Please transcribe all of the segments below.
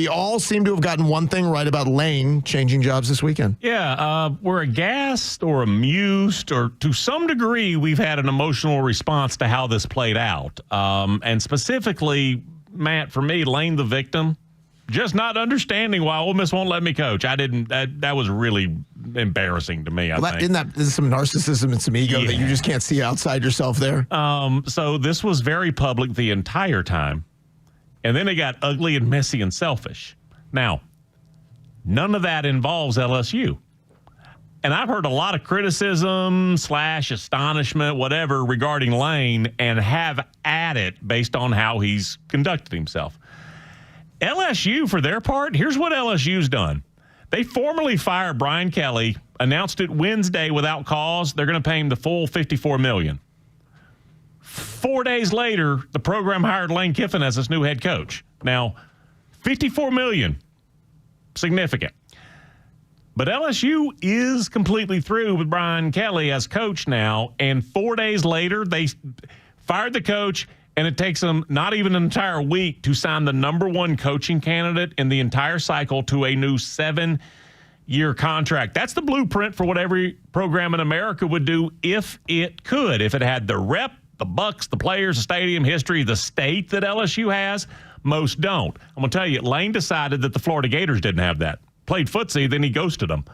we all seem to have gotten one thing right about Lane changing jobs this weekend. Yeah, we're aghast or amused, or to some degree, we've had an emotional response to how this played out. And specifically, Matt, for me, Lane the victim, just not understanding why Ole Miss won't let me coach. That was really embarrassing to me, I think. Isn't that some narcissism and some ego that you just can't see outside yourself there? So this was very public the entire time. And then it got ugly and messy and selfish. Now, none of that involves LSU. And I've heard a lot of criticism / astonishment, whatever, regarding Lane, and have at it based on how he's conducted himself. LSU, for their part, here's what LSU's done. They formally fired Brian Kelly, announced it Wednesday without cause. They're going to pay him the full $54 million. 4 days later, the program hired Lane Kiffin as its new head coach. Now, $54 million, significant. But LSU is completely through with Brian Kelly as coach now, and 4 days later, they fired the coach, and it takes them not even an entire week to sign the number one coaching candidate in the entire cycle to a new 7-year contract. That's the blueprint for what every program in America would do if it could. If it had the rep, the bucks, the players, the stadium, history, the state that LSU has, most don't. I'm going to tell you, Lane decided that the Florida Gators didn't have that. Played footsie, then he ghosted them.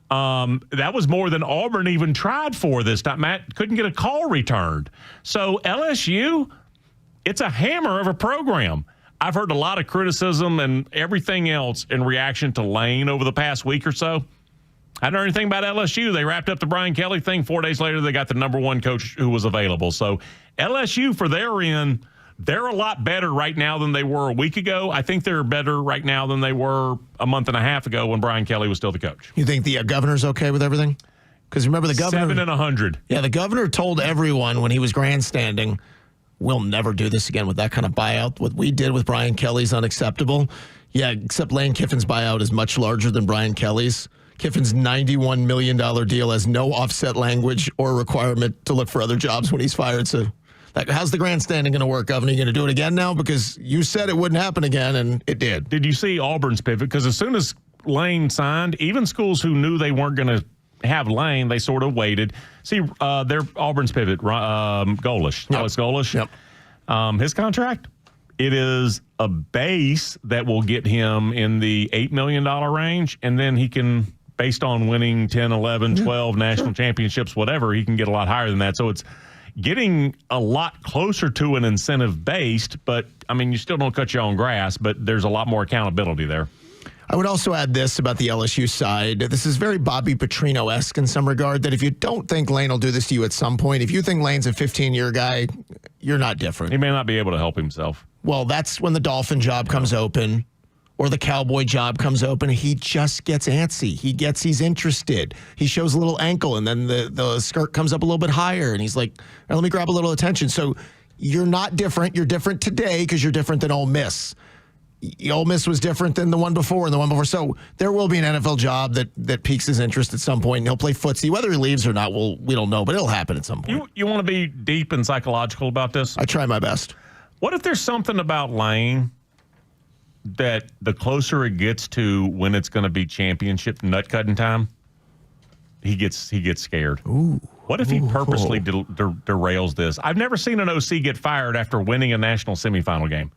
That was more than Auburn even tried for this time. Matt couldn't get a call returned. So LSU, it's a hammer of a program. I've heard a lot of criticism and everything else in reaction to Lane over the past week or so. I don't know anything about LSU. They wrapped up the Brian Kelly thing. 4 days later, they got the number one coach who was available. So LSU, for their end, they're a lot better right now than they were a week ago. I think they're better right now than they were a month and a half ago when Brian Kelly was still the coach. You think the governor's okay with everything? Because remember the governor. 7 and 100. Yeah, the governor told everyone when he was grandstanding, we'll never do this again with that kind of buyout. What we did with Brian Kelly's unacceptable. Yeah, except Lane Kiffin's buyout is much larger than Brian Kelly's. Kiffin's $91 million deal has no offset language or requirement to look for other jobs when he's fired. So how's the grandstanding going to work, Governor? You going to do it again now? Because you said it wouldn't happen again, and it did. Did you see Auburn's pivot? Because as soon as Lane signed, even schools who knew they weren't going to have Lane, they sort of waited. See, their Auburn's pivot, Golish. Yep. Alex Golish. Yep. His contract, it is a base that will get him in the $8 million range, and then he can, based on winning 10, 11, 12 national championships, whatever, he can get a lot higher than that. So it's getting a lot closer to an incentive-based, but, I mean, you still don't cut your own grass, but there's a lot more accountability there. I would also add this about the LSU side. This is very Bobby Petrino-esque in some regard, that if you don't think Lane will do this to you at some point, if you think Lane's a 15-year guy, you're not different. He may not be able to help himself. Well, that's when the Dolphin job comes open or the Cowboy job comes open. He just gets antsy. He's interested. He shows a little ankle, and then the skirt comes up a little bit higher, and he's like, let me grab a little attention. So you're not different. You're different today because you're different than Ole Miss. Ole Miss was different than the one before and the one before. So there will be an NFL job that piques his interest at some point, and he'll play footsie. Whether he leaves or not, we don't know, but it'll happen at some point. You want to be deep and psychological about this? I try my best. What if there's something about Lane that the closer it gets to when it's going to be championship nut-cutting time, he gets scared? Ooh. What if he purposely derails this? I've never seen an OC get fired after winning a national semifinal game.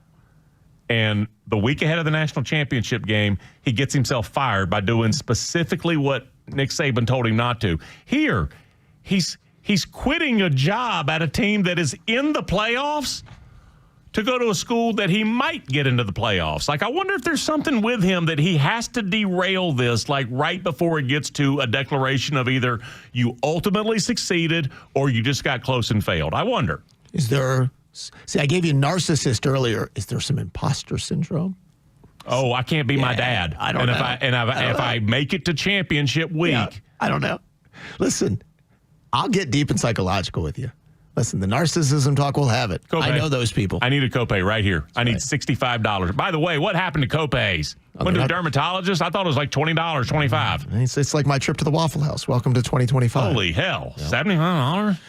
And the week ahead of the national championship game, he gets himself fired by doing specifically what Nick Saban told him not to. Here, he's quitting a job at a team that is in the playoffs to go to a school that he might get into the playoffs. Like, I wonder if there's something with him that he has to derail this, like right before it gets to a declaration of either you ultimately succeeded or you just got close and failed. I wonder. Is there... See, I gave you narcissist earlier. Is there some imposter syndrome? Oh, I can't be my dad. I don't know. If I make it to championship week. Yeah, I don't know. Listen, I'll get deep and psychological with you. Listen, the narcissism talk will have it. Copay. I know those people. I need a copay right here. I need $65. By the way, what happened to copays? Went to a dermatologist? I thought it was like $20, $25. It's like my trip to the Waffle House. Welcome to 2025. Holy hell. $75?